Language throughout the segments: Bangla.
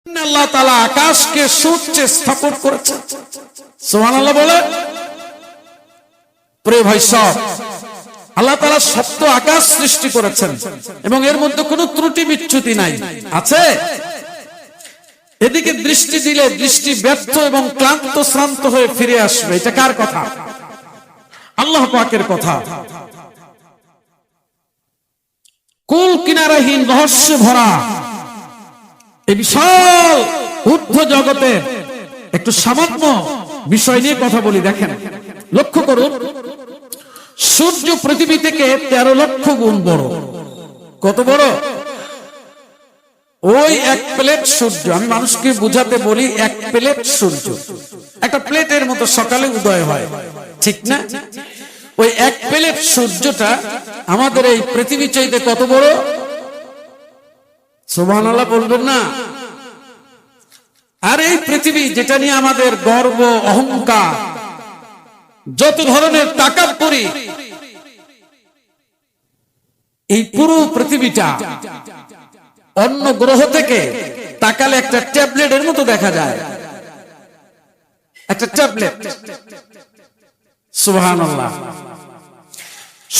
আল্লাহ তাআলা আকাশকে সূর্যে স্থাপন করেছেন। সুবহানাল্লাহ বলে। প্রিয় ভাই সব, আল্লাহ তাআলা সপ্ত আকাশ সৃষ্টি করেছেন এবং এর মধ্যে কোনো ত্রুটি বিচ্যুতি নাই। আছে? এদিকে দৃষ্টি দিলে দৃষ্টি ব্যর্থ এবং ক্লান্ত শ্রান্ত হয়ে ফিরে আসবে। এটা কার কথা? আল্লাহ পাকের কথা। কুল কিনারাহীন রহস্য ভরা এই বিশাল ঊর্ধ্ব জগতের একটু সামান্য বিষয় নিয়ে কথা বলি। দেখেন, লক্ষ্য করুন, সূর্য পৃথিবী থেকে 13 লক্ষ গুণ বড়। কত বড়? ওই এক প্লেট সূর্য, আমি মানুষকে বুঝাতে বলি, এক প্লেট সূর্য একটা প্লেটের মতো সকালে উদয় হয়, ঠিক না? ওই এক প্লেট সূর্যটা আমাদের এই পৃথিবী চাইতে কত বড়? সুবহানাল্লাহ বলবেন না? আর এই পৃথিবী যেটা নিয়ে আমাদের গর্ব, অহংকার, যত ধরনের তাকাব্বুরি, এই পুরো পৃথিবীটা অন্য গ্রহ থেকে তাকালে একটা ট্যাবলেটের মতো দেখা যায়। একটা ট্যাবলেট। সুবহানাল্লাহ।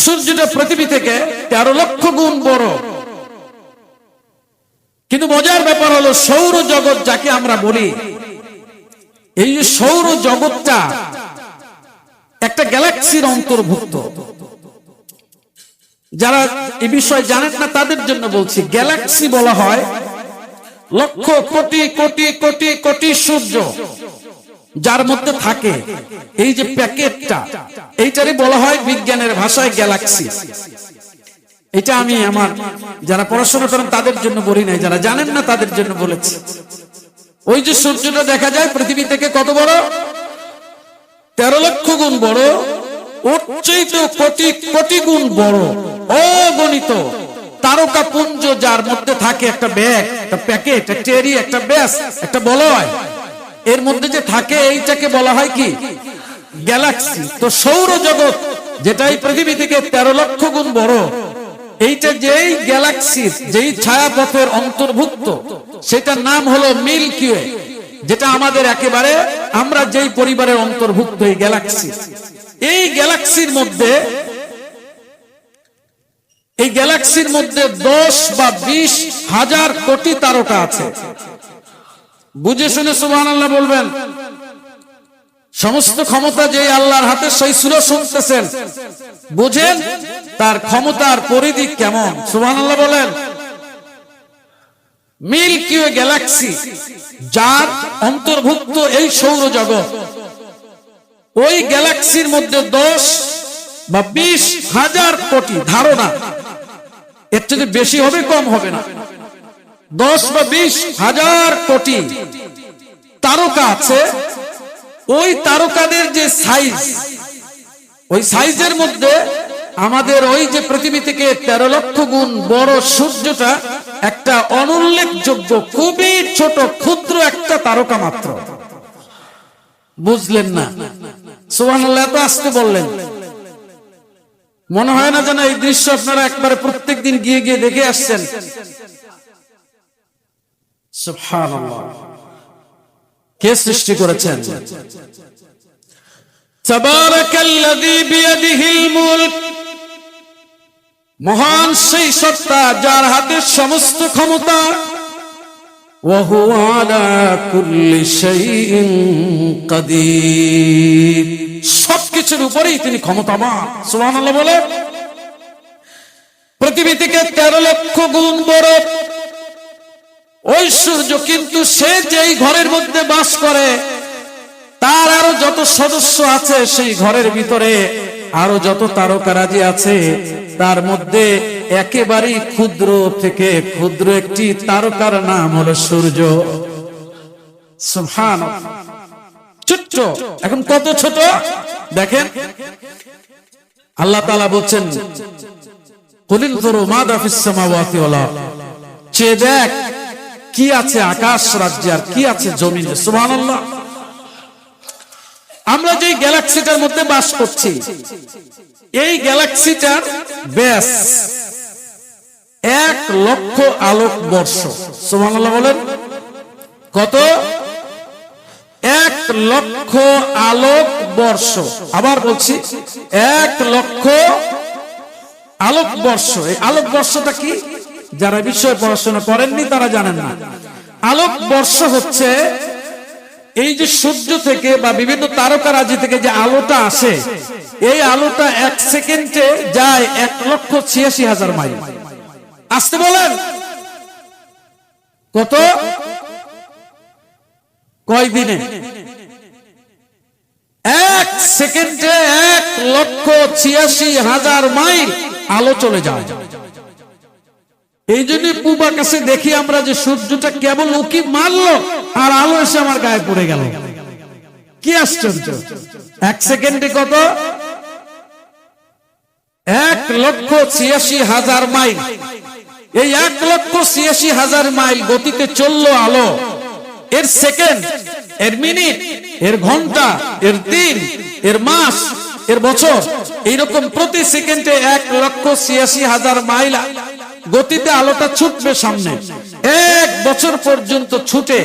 সূর্যটা পৃথিবী থেকে 13 লক্ষ গুণ বড়। কিন্তু মজার ব্যাপার হলো, সৌর জগৎ যাকে আমরা বলি, এই সৌর জগৎটা একটা গ্যালাক্সির অন্তর্ভুক্ত। যারা এই বিষয় জানেন না তাদের জন্য বলছি, গ্যালাক্সি বলা হয় লক্ষ কোটি কোটি কোটি কোটি সূর্য যার মধ্যে থাকে এই যে প্যাকেটটা, এইটারই বলা হয় বিজ্ঞানের ভাষায় গ্যালাক্সি। এটা আমি আমার যারা পড়াশোনা করেন তাদের জন্য বলি নাই, যারা জানেন না তাদের জন্য বলেছি। ওই যে সূর্যটা দেখা যায় পৃথিবী থেকে কত বড়? 13 লক্ষ গুণ বড়। ওর চাইতে কোটি কোটি গুণ বড় অগণিত তারকা পুঞ্জ যার মধ্যে থাকে একটা ব্যাগ, একটা প্যাকেট, একটা এরি, একটা ব্যাস, একটা বলয়, এর মধ্যে যে থাকে এইটাকে বলা হয় কি? গ্যালাক্সি। তো সৌর জগৎ যেটাই পৃথিবী থেকে 13 লক্ষ গুণ বড়, এইটা যেই গ্যালাক্সির যেই ছায়াপথের অন্তর্ভুক্ত, সেটার নাম হলো মিল্কি ওয়ে, যেটা আমাদের একেবারে আমরা যেই পরিবারের অন্তর্ভুক্ত এই গ্যালাক্সি। এই গ্যালাক্সির মধ্যে 10 বা 20 হাজার কোটি তারকা আছে। বুঝে শুনে সুবহানাল্লাহ বলবেন। সমস্ত ক্ষমতা যে আল্লাহর হাতে, সেই সূরা শুনতেছেন, বুঝেন তার ক্ষমতার পরিধি কেমন। সুবহানাল্লাহ বলেন। মিল্কি ওয়ে গ্যালাক্সি যার অন্তর্ভুক্ত এই সৌরজগৎ, ওই গ্যালাক্সির মধ্যে 10 বা 20 হাজার কোটি, ধারণা এর থেকে বেশি হবে, কম হবে না, 10 বা 20 হাজার কোটি তারকা আছে। ওই তারকাদের যে সাইজ, ওই সাইজের মধ্যে আমাদের ওই যে পৃথিবী থেকে 13 লক্ষ গুণ বড় সূর্যটা একটা অনুল্লেখযোগ্য, খুবই ছোট, ক্ষুদ্র একটা তারকা মাত্র। বুঝলেন না? সুবহানাল্লাহ। এত আসতে বললেন, মনে হয় না যেন এই দৃশ্য আপনারা একবারে প্রত্যেকদিন গিয়ে গিয়ে দেখে আসছেন। সুবহানাল্লাহ। কে সৃষ্টি করেছেন? তাবারাকাল্লাযী বিয়াদিহিল মুলক, মহান সেই সত্তা যার হাতে সমস্ত ক্ষমতা। ওয়া হুয়া আলা কুল্লি শাইইন কাদির, সবকিছুর উপরেই তিনি ক্ষমতাবান। সুবহানাল্লাহ বলে। পৃথিবী থেকে 13 লক্ষ গুণ বড় ওই সূর্য, কিন্তু সে যেই ঘরের মধ্যে বাস করে, তার আরো যত সদস্য আছে, সেই ঘরের ভিতরে আরো যত তারকারাজি আছে, তার মধ্যে একেবারেই ক্ষুদ্র থেকে ক্ষুদ্র একটি তারকার নাম হলো সূর্য। সুবহানাল্লাহ। ছোট্ট, এখন কত ছোট দেখেন। আল্লাহ তাআলা বলছেন, কুলিল যুরু মাযা ফিস সামাওয়াতি ওয়াল আরদ, চেয়ে দেখ কি আছে আকাশ রাজ্যে আর কি আছে জমিনে। সুবহানাল্লাহ। আমরা যে গ্যালাক্সিটার মধ্যে বাস করছি, এই গ্যালাক্সিটার ব্যাস 1 লক্ষ আলোক বর্ষ। সুবহানাল্লাহ বলেন। কত? 1 লক্ষ আলোক বর্ষ। আবার বলছি 1 লক্ষ আলোক বর্ষ। এই আলোক বর্ষটা কি? যারা বিষয়ে পড়াশোনা করেননি তারা জানেন না। আলোক বর্ষ হচ্ছে এই যে সূর্য থেকে বা বিভিন্ন তারকারাজি থেকে যে আলোটা আসে, এই আলোটা 1 সেকেন্ডে যায় 1,86,000 মাইল। আসতে বলেন কত? কয় দিনে? 1 সেকেন্ডে 1,86,000 মাইল আলো চলে যায়। এই জন্য পূব আকাশে দেখি আমরা যে সূর্যটা কেবল উকি মারলো আর আলো এসে আমার গায়ে পড়ে গেল। কি আশ্চর্য! 1 সেকেন্ডে কত? 1,86,000 মাইল। এই 1,86,000 মাইল গতিতে চললো আলো। এর সেকেন্ড, এর মিনিট, এর ঘন্টা, এর দিন, এর মাস, এর বছর, এইরকম প্রতি সেকেন্ডে 1,86,000 মাইল গতিতে আলোটা ছুটবে সামনে। 1 বছর পর্যন্ত ছুটে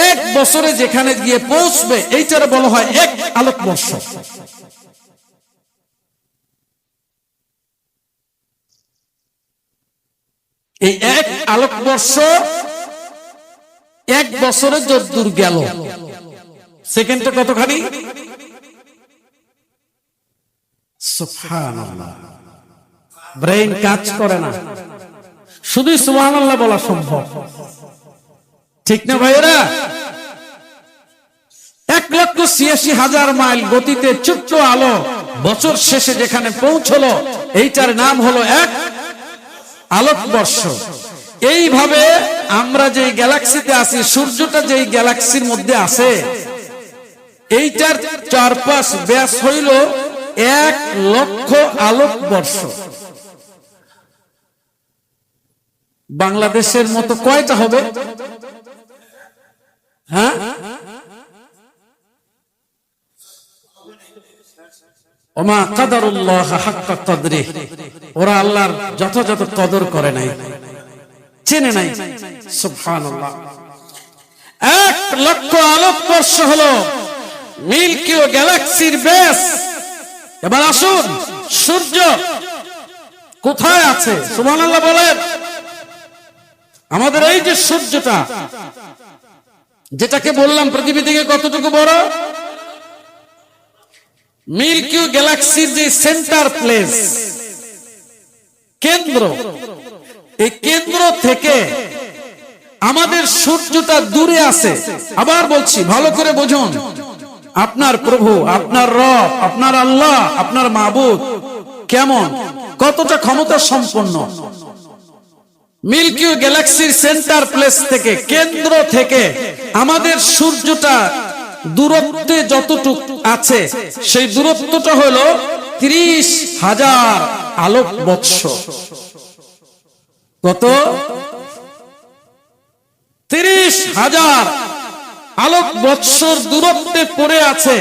1 বছরে যেখানে গিয়ে পৌঁছবে এইটার বলা হয় 1 আলোক বর্ষ। এই 1 আলোক বর্ষ 1 বছরে যতদূর গেল, সেকেন্ডে কতখানি? সুবহানাল্লাহ। ব্রেইন কাজ করে না, শুধু সুবহানাল্লাহ বলা সম্ভব। ঠিক না ভাইয়েরা? 1,86,000 মাইল গতিতে ছোট্ট আলো বছর শেষে যেখানে পৌঁছলো এইটার নাম হলো 1 আলোক বর্ষ। এইভাবে আমরা যে গ্যালাক্সিতে আছি, সূর্যটা যে গ্যালাক্সির মধ্যে আছে, এইটার চারপাশ ব্যাস হইল 1 লক্ষ আলোক বর্ষ। বাংলাদেশের মতো কয়টা হবে? হ্যাঁ, ওমা কাদারুল্লাহ হাক্কা কদরিহ। ওরা আল্লাহর যথাযথ কদর করে নাই, চেনে নাই। সুবহানাল্লাহ। 1 লক্ষ আলোক বর্ষ হলো মিল্কি ওয়ে গ্যালাক্সির ব্যাস। এবার আসুন, সূর্য কোথায় আছে? সুবহানাল্লাহ বলেন। আমাদের এই যে সূর্যটা, যেটাকে বললাম পৃথিবী থেকে কতটুকু বড়, মিল্কি ওয়ে গ্যালাক্সির যে সেন্টার প্লেস, কেন্দ্র, এই কেন্দ্র থেকে আমাদের সূর্যটা দূরে আছে। আবার বলছি, ভালো করে বুঝুন। আপনার প্রভু, আপনার রব, আপনার আল্লাহ, আপনার মাবুদ কেমন, কতটা ক্ষমতা সম্পন্ন। মিল্কি ওয়ে গ্যালাক্সির সেন্টার প্লেস থেকে, কেন্দ্র থেকে আমাদের সূর্যটা দূরত্বে যতটুকু আছে, সেই দূরত্বটা হলো 30,000 আলোক বৎসর। কত? 30,000 আলোক বৎসর দূরত্বে পড়ে আছে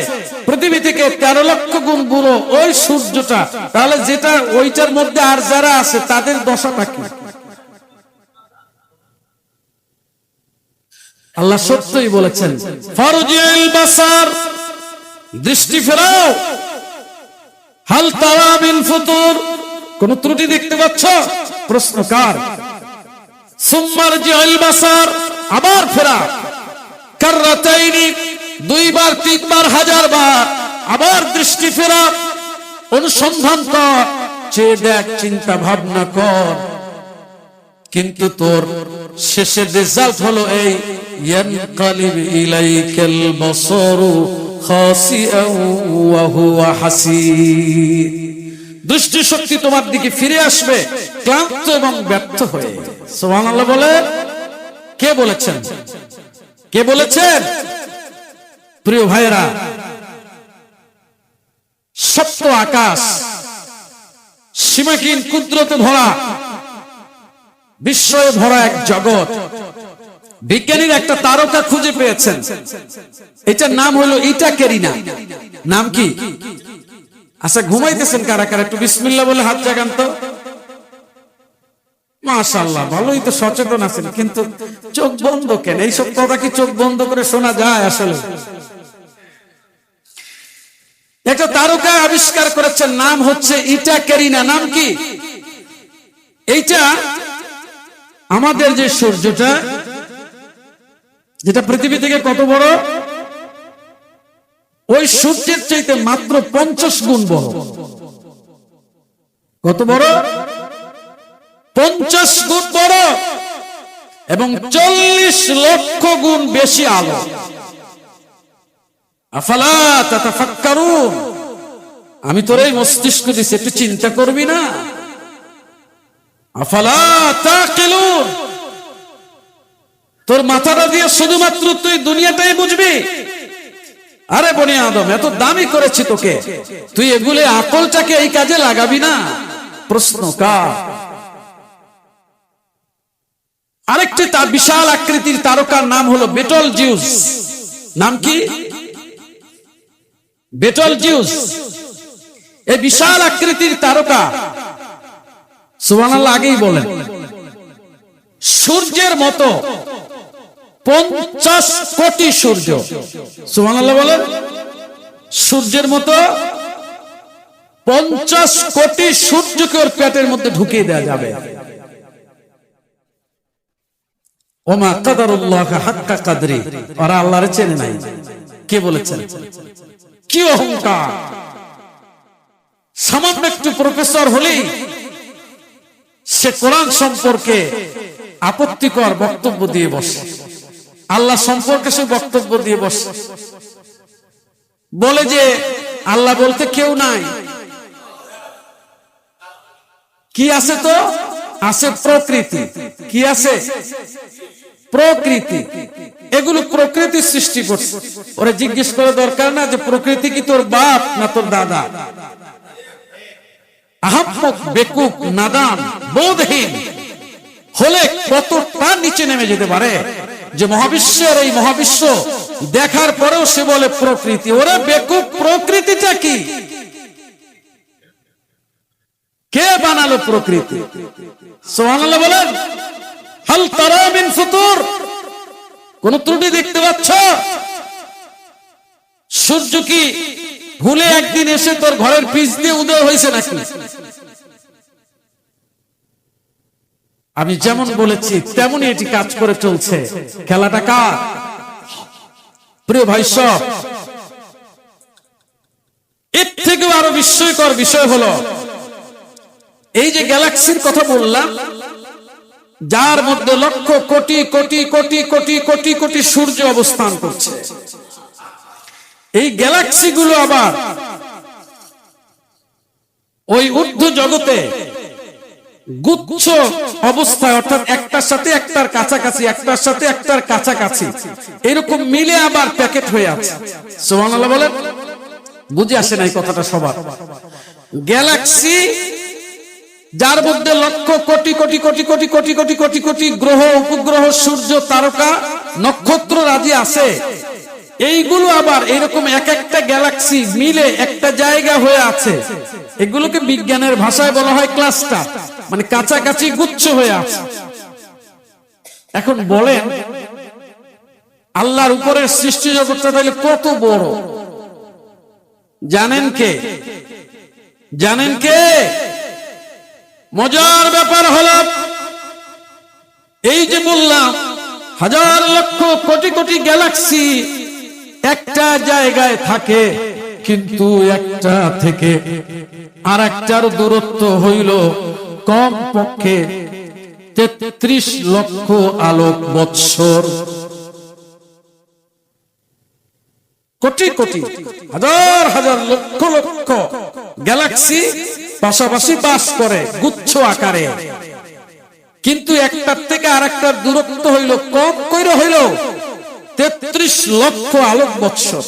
পৃথিবী থেকে। 13 লক্ষ গুণ বুড়ো ওই সূর্যটা। তাহলে যেটা ওইটার মধ্যে আর যারা আছে তাদের দশাটা কি? আল্লাহ সত্যই বলেছেন, ফারজিল বাসার, দৃষ্টি ফেরাও, হাল তারা মিন ফুতুর, কোন ত্রুটি দেখতে পাচ্ছ? প্রশ্নকার। সুম্মারজিল বাসার, আবার ফেরা, কাররাতাইনি, 2 বার 3 বার 1000 বার, আবার দৃষ্টি ফেরা, অনুসন্ধান কর, চেয়ে দেখ, চিন্তা ভাবনা কর। কিন্তু তোর শেষের রেজাল্ট হলো এই, ইয়ানকালিব ইলাইকাল বাসারু খাসিআন ওয়া হুয়া হাসীর। দৃষ্টি শক্তি তোমার দিকে ফিরে আসবে ক্লান্ত এবং ব্যর্থ হয়ে। সুবহানাল্লাহ বলে। কে বলেছেন? কে বলেছেন? প্রিয় ভাইরা, সপ্ত আকাশ, সীমাহীন কুদরতে ভরা, বিস্ময়ে ভরা এক জগৎ। বিজ্ঞানীরা একটা তারকা খুঁজে পেয়েছেন, এটার নাম হলো ইটাকেরিনা। নাম কি? আচ্ছা, ঘুমাইতেছেন কারা কারা? একটু বিসমিল্লাহ বলে হাত জাগান তো। মাশাআল্লাহ, ভালোই তো সচেতন আছেন, কিন্তু চোখ বন্ধ কেন? এইসব কথা কি চোখ বন্ধ করে শোনা যায়? আসলে একটা তারকা আবিষ্কার করেছেন, নাম হচ্ছে ইটা ক্যারিনা। নাম কি? এইটা আমাদের যে সূর্যটা, যেটা পৃথিবী থেকে কত বড়, ওই সূর্যের চাইতে মাত্র 50 গুণ বড়। কত বড়? 50 গুণ বড়, এবং 40 লক্ষ গুণ বেশি আলো। আফালা তাতাফাক্কারুন, আমি তোর এই মস্তিষ্ক দিছি, একটু চিন্তা করবি না? আফালা তাকিলুন, তোর মাথাটা দিয়ে শুধুমাত্র তুই দুনিয়াটাই বুঝবি? আরে বনি আদম, এত দামি করেছি তোকে, তুই এগুলো আকলটাকে এই কাজে লাগাবি না? প্রশ্ন কার? আরেকটি তার বিশাল আকৃতির তারকার নাম হলো বেটল জিউস। নাম কি? Beetle Zeus. এই বিশাল আকৃতির তারকা, সুবহানাল্লাহ আগেই বলেন, সূর্যের মতো 50 কোটি সূর্য। সুবহানাল্লাহ বলেন। সূর্যের মতো 50 কোটি সূর্যকে ওর পেটের মধ্যে ঢুকিয়ে দেওয়া যাবে। ওমা কাদারুল্লাহ হাক্কা কাদরি, ওরা আল্লাহরে চেনে নাই। কে বলেছেন? কি অহংকার! সামান্য একটু প্রফেসর হলেই সে কোরআন সম্পর্কে আপত্তিকর বক্তব্য দিয়ে বসে, আল্লাহ সম্পর্কে সে বক্তব্য দিয়ে বসে, বলে যে আল্লাহ বলতে কেউ নাই। কি আছে? তো আছে প্রকৃতি। কি আছে? প্রকৃতি। এগুলো প্রকৃতির সৃষ্টি করছে। ওরা জিজ্ঞেস করা দরকার না যে প্রকৃতি কি তোর বাপ না তোর দাদা? আহাম্মক, বেকুব, নাদান, বোধহীন হলে কতটা নিচে নেমে যেতে পারে যে মহাবিশ্বের এই মহাবিশ্ব দেখার পরেও সে বলে প্রকৃতি। ওরা বেকুব, প্রকৃতিটা কি? কে বানালো প্রকৃতি? সুবহানাল্লাহ বলেন। হাল তারা মিন ফুতুর, কোন ত্রুটি দেখতে পাচ্ছ? সূর্য কি ভুলে একদিন এসে তোর ঘরের পিছ দিয়ে উদয় হয়েছে নাকি? আমি যেমন বলেছি তেমনই এটি কাজ করে চলছে। খেলাটা কার? প্রিয় ভাই সব, এর থেকেও আরো বিস্ময়কর বিষয় হলো এই যে গ্যালাক্সির কথা বললাম, যার মধ্যে লক্ষ কোটি কোটি কোটি কোটি কোটি কোটি সূর্য অবস্থান করছে। এই গ্যালাক্সি গুলো আবার ওই ঊর্ধ্ব জগতে গুচ্ছ অবস্থায়, অর্থাৎ একটার সাথে একটার কাছাকাছি, একটার সাথে একটার কাছাকাছি, এরকম মিলে আবার প্যাকেট হয়ে আছে। সুবহানাল্লাহ বলেন। বুঝে আসে না এই কথাটা সবার? গ্যালাক্সি যার মধ্যে লক্ষ কোটি কোটি কোটি কোটি কোটি কোটি কোটি কোটি গ্রহ, উপগ্রহ, সূর্য, তারকা, নক্ষত্র রাজি আছে, এইগুলো আবার এরকম এক একটা গ্যালাক্সি মিলে একটা জায়গা হয়ে আছে। এগুলোকে বিজ্ঞানের ভাষায় বলা হয় ক্লাস্টার, মানে কাছাকাছি গুচ্ছ হয়ে আছে। এখন বলেন, আল্লাহর উপরের সৃষ্টি জগৎটা তাহলে কত বড়? জানেন কে? জানেন কে? মজার ব্যাপার হলো এই যে বললাম হাজার লক্ষ কোটি কোটি গ্যালাক্সি একটা জায়গায় থাকে, কিন্তু একটা থেকে আর একটার দূরত্ব হইল কম পক্ষে 33 লক্ষ আলোক বৎসর। কোটি কোটি, হাজার হাজার, লক্ষ লক্ষ গ্যালাক্সি পাশাপাশি বাস করে গুচ্ছ আকারে, কিন্তু একটার থেকে আর একটার দূরত্ব হইল কম কইরা হইল 33 লক্ষ আলোক বৎসর।